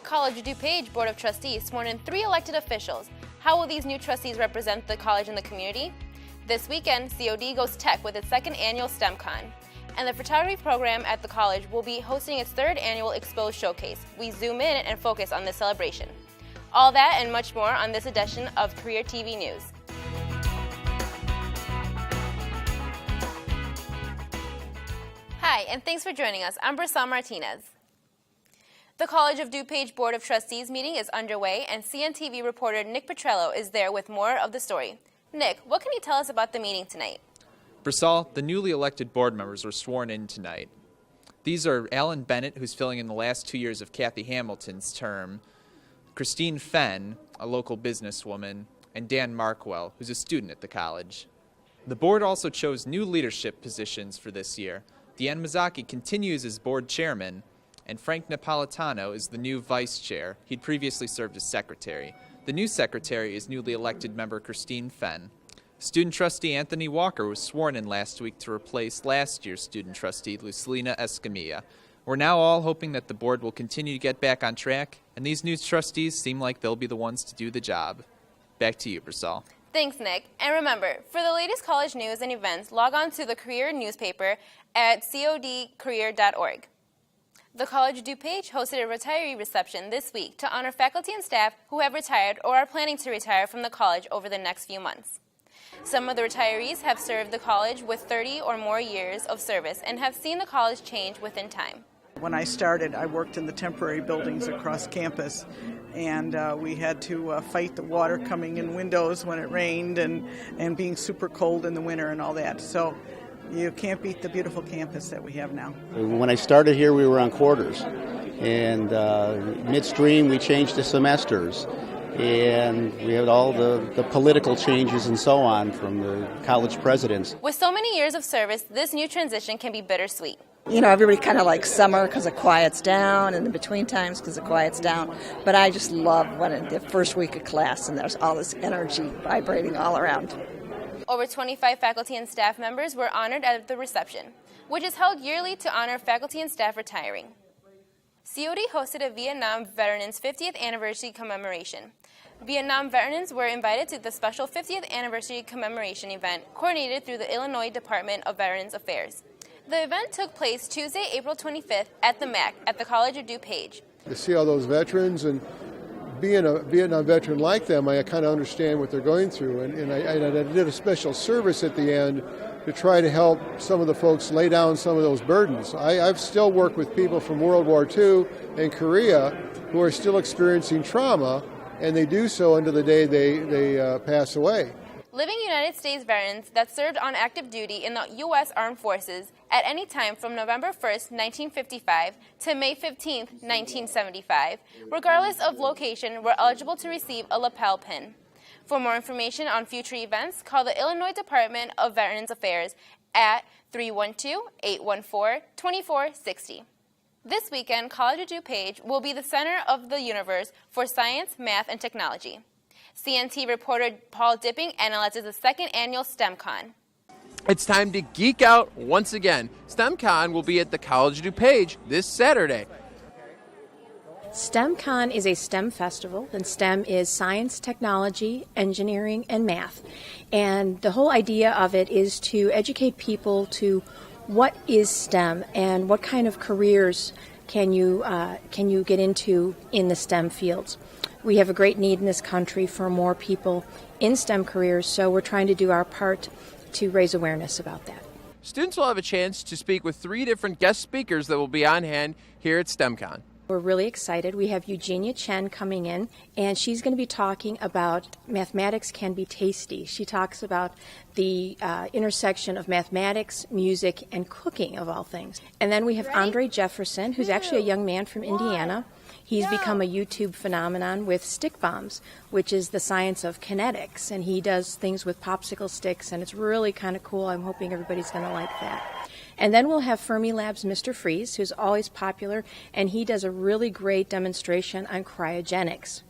College of DuPage Board of Trustees sworn in 3 elected officials. How will these new trustees represent the college and the community? This weekend, COD goes tech with its 2nd annual STEMCon. And the Retiree program at the college will be hosting its 3rd annual Expo showcase. We zoom in and focus on this celebration. All that and much more on this edition of Courier TV News. Hi, and thanks for joining us. I'm Briscel Martinez. The College of DuPage Board of Trustees meeting is underway, and CNTV reporter Nick Petrillo is there with more of the story. Nick, what can you tell us about the meeting tonight? Briscel, the newly elected board members were sworn in tonight. These are Alan Bennett, who's filling in the last 2 years of Kathy Hamilton's term, Christine Fenn, a local businesswoman, and Dan Markwell, who's a student at the college. The board also chose new leadership positions for this year. Deanne Mazzocchi continues as board chairman, and Frank Napolitano is the new vice chair. He'd previously served as secretary. The new secretary is newly elected member Christine Fenn. Student trustee Anthony Walker was sworn in last week to replace last year's student trustee Lucilina Escamilla. We're now all hoping that the board will continue to get back on track, and these new trustees seem like they'll be the ones to do the job. Back to you, Briscel. Thanks, Nick. And remember, for the latest college news and events, log on to the Courier newspaper at codcourier.org. The College of DuPage hosted a retiree reception this week to honor faculty and staff who have retired or are planning to retire from the college over the next few months. Some of the retirees have served the college with 30 or more years of service and have seen the college change within time. When I started, I worked in the temporary buildings across campus, and we had to fight the water coming in windows when it rained and being super cold in the winter and all that. So you can't beat the beautiful campus that we have now. When I started here, we were on quarters, and midstream we changed to semesters, and we had all the political changes and so on from the college presidents. With so many years of service, this new transition can be bittersweet. You know, everybody kind of likes summer because it quiets down, and in between times because it quiets down. But I just love when the first week of class and there's all this energy vibrating all around. Over 25 faculty and staff members were honored at the reception, which is held yearly to honor faculty and staff retiring. COD hosted a Vietnam Veterans 50th Anniversary Commemoration. Vietnam veterans were invited to the special 50th Anniversary Commemoration event coordinated through the Illinois Department of Veterans Affairs. The event took place Tuesday, April 25th at the MAC at the College of DuPage. To see all those veterans and being a Vietnam veteran like them, I kind of understand what they're going through. And I did a special service at the end to try to help some of the folks lay down some of those burdens. I've still worked with people from World War II and Korea who are still experiencing trauma, and they do so until the day they pass away. Living United States veterans that served on active duty in the U.S. Armed Forces at any time from November 1st, 1955 to May 15th, 1975, regardless of location, were eligible to receive a lapel pin. For more information on future events, call the Illinois Department of Veterans Affairs at 312-814-2460. This weekend, College of DuPage will be the center of the universe for science, math, and technology. CNT reporter Paul Dipping analyzes the 2nd annual STEMCon. It's time to geek out once again. STEMCon will be at the College of DuPage this Saturday. STEMCon is a STEM festival, and STEM is science, technology, engineering, and math. And the whole idea of it is to educate people to what is STEM and what kind of careers can you get into in the STEM fields. We have a great need in this country for more people in STEM careers, so we're trying to do our part to raise awareness about that. Students will have a chance to speak with 3 different guest speakers that will be on hand here at STEMCon. We're really excited. We have Eugenia Chen coming in, and she's going to be talking about mathematics can be tasty. She talks about the intersection of mathematics, music, and cooking, of all things. And then we have Andre Jefferson, who's actually a young man from Indiana. He's become a YouTube phenomenon with stick bombs, which is the science of kinetics, and he does things with popsicle sticks, and it's really kind of cool. I'm hoping everybody's going to like that. And then we'll have Fermilab's Mr. Freeze, who's always popular, and he does a really great demonstration on cryogenics.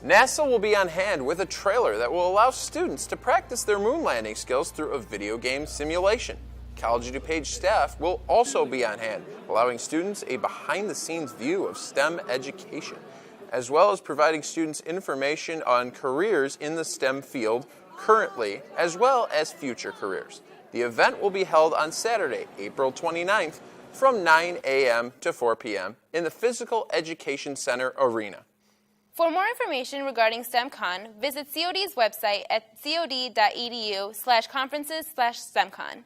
NASA will be on hand with a trailer that will allow students to practice their moon landing skills through a video game simulation. College of DuPage staff will also be on hand, allowing students a behind-the-scenes view of STEM education, as well as providing students information on careers in the STEM field currently, as well as future careers. The event will be held on Saturday, April 29th, from 9 a.m. to 4 p.m. in the Physical Education Center arena. For more information regarding STEMCon, visit COD's website at cod.edu/conferences/STEMCon.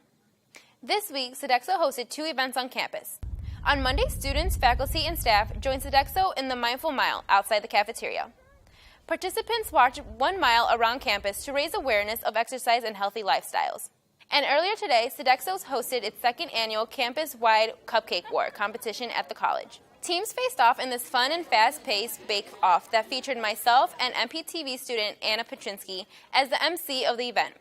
This week, Sodexo hosted 2 events on campus. On Monday, students, faculty, and staff joined Sodexo in the Mindful Mile outside the cafeteria. Participants walked 1 mile around campus to raise awareness of exercise and healthy lifestyles. And earlier today, Sodexo hosted its 2nd annual campus-wide Cupcake War competition at the college. Teams faced off in this fun and fast-paced bake-off that featured myself and MPTV student Anna Petrillo as the MC of the event.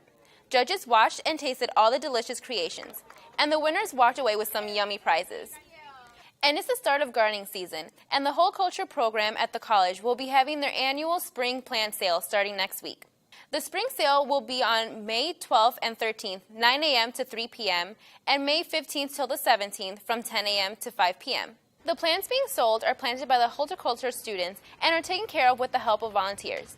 Judges watched and tasted all the delicious creations, and the winners walked away with some yummy prizes. And it's the start of gardening season, and the whole culture program at the college will be having their annual spring plant sale starting next week. The spring sale will be on May 12th and 13th, 9 a.m. to 3 p.m., and May 15th till the 17th from 10 a.m. to 5 p.m. The plants being sold are planted by the horticulture students and are taken care of with the help of volunteers.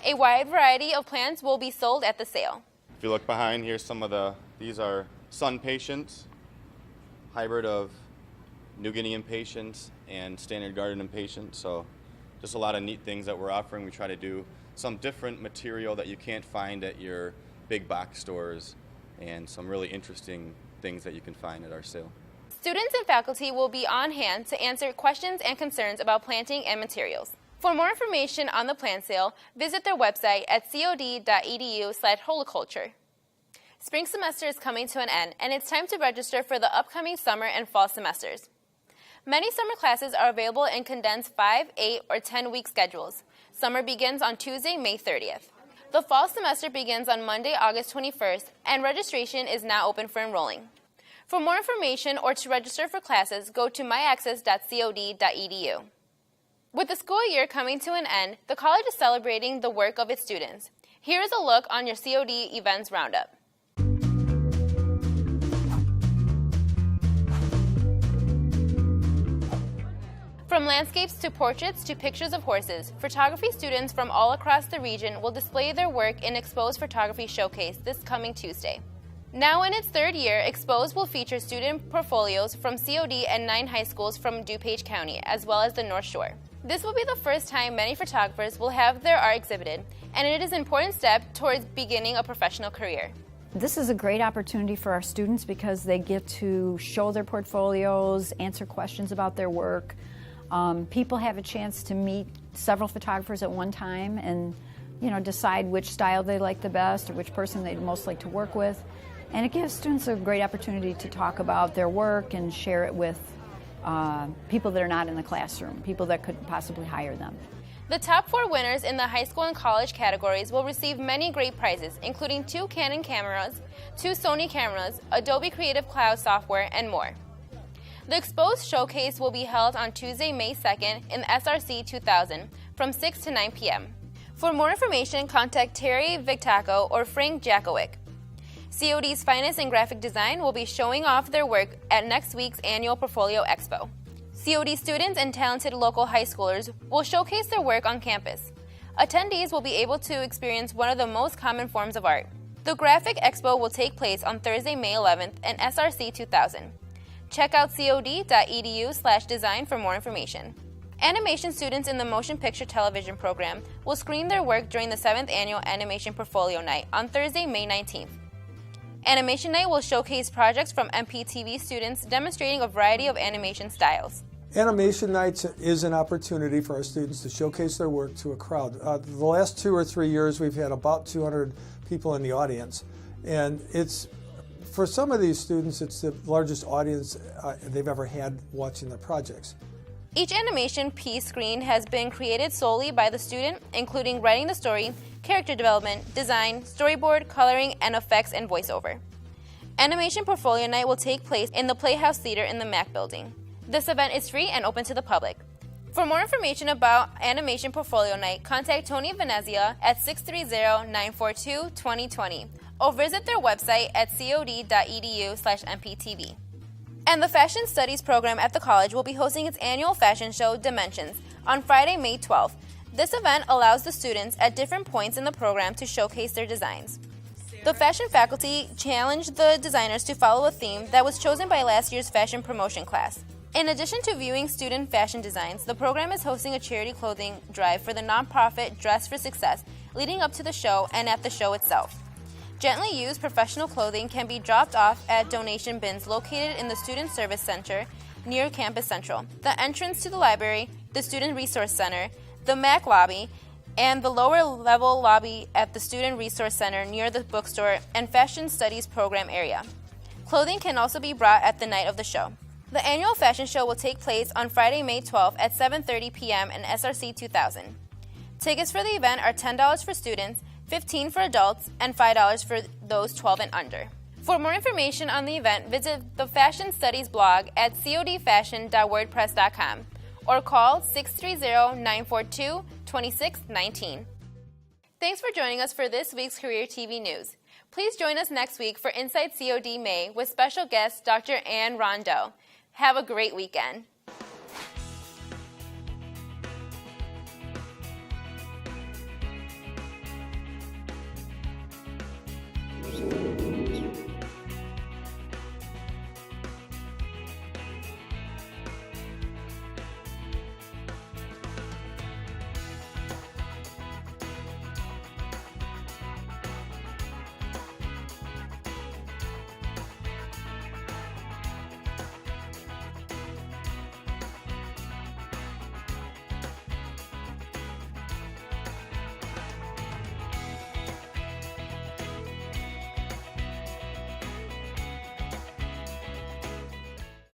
A wide variety of plants will be sold at the sale. If you look behind, here's some of these are sun patience, hybrid of New Guinea impatiens and standard garden impatiens. So just a lot of neat things that we're offering. We try to do some different material that you can't find at your big box stores and some really interesting things that you can find at our sale. Students and faculty will be on hand to answer questions and concerns about planting and materials. For more information on the plant sale, visit their website at cod.edu/horticulture. Spring semester is coming to an end, and it's time to register for the upcoming summer and fall semesters. Many summer classes are available in condensed 5, 8, or 10-week schedules. Summer begins on Tuesday, May 30th. The fall semester begins on Monday, August 21st, and registration is now open for enrolling. For more information or to register for classes, go to myaccess.cod.edu. With the school year coming to an end, the college is celebrating the work of its students. Here is a look on your COD events roundup. From landscapes to portraits to pictures of horses, photography students from all across the region will display their work in Expo's Photography Showcase this coming Tuesday. Now in its 3rd year, Expo's will feature student portfolios from COD and 9 high schools from DuPage County, as well as the North Shore. This will be the first time many photographers will have their art exhibited, and it is an important step towards beginning a professional career. This is a great opportunity for our students because they get to show their portfolios, answer questions about their work. People have a chance to meet several photographers at one time and, decide which style they like the best or which person they'd most like to work with. And it gives students a great opportunity to talk about their work and share it with people that are not in the classroom, people that could possibly hire them. The top 4 winners in the high school and college categories will receive many great prizes, including 2 Canon cameras, 2 Sony cameras, Adobe Creative Cloud software, and more. The Expo's Showcase will be held on Tuesday, May 2nd in SRC 2000 from 6 to 9 p.m. For more information, contact Terry Victaco or Frank Jakowick. COD's finest in graphic design will be showing off their work at next week's annual Portfolio Expo. COD students and talented local high schoolers will showcase their work on campus. Attendees will be able to experience one of the most common forms of art. The Graphic Expo will take place on Thursday, May 11th in SRC 2000. Check out cod.edu/design for more information. Animation students in the Motion Picture Television program will screen their work during the 7th Annual Animation Portfolio Night on Thursday, May 19th. Animation Night will showcase projects from MPTV students demonstrating a variety of animation styles. Animation Nights is an opportunity for our students to showcase their work to a crowd. The last 2 or 3 years we've had about 200 people in the audience, and for some of these students, it's the largest audience they've ever had watching their projects. Each animation piece screen has been created solely by the student, including writing the story, character development, design, storyboard, coloring, and effects and voiceover. Animation Portfolio Night will take place in the Playhouse Theater in the MAC building. This event is free and open to the public. For more information about Animation Portfolio Night, contact Tony Venezia at 630-942-2020 or visit their website at cod.edu/mptv. And the Fashion Studies program at the college will be hosting its annual fashion show, Dimensions, on Friday, May 12th. This event allows the students at different points in the program to showcase their designs. The fashion faculty challenged the designers to follow a theme that was chosen by last year's fashion promotion class. In addition to viewing student fashion designs, the program is hosting a charity clothing drive for the nonprofit Dress for Success leading up to the show and at the show itself. Gently used professional clothing can be dropped off at donation bins located in the Student Service Center near Campus Central, the entrance to the library, the Student Resource Center, the MAC lobby, and the lower level lobby at the Student Resource Center near the bookstore and Fashion Studies program area. Clothing can also be brought at the night of the show. The annual fashion show will take place on Friday, May 12th at 7:30 p.m. in SRC 2000. Tickets for the event are $10 for students, $15 for adults, and $5 for those 12 and under. For more information on the event, visit the Fashion Studies blog at codfashion.wordpress.com or call 630-942-2619. Thanks for joining us for this week's Courier TV News. Please join us next week for Inside COD May with special guest Dr. Ann Rondeau. Have a great weekend.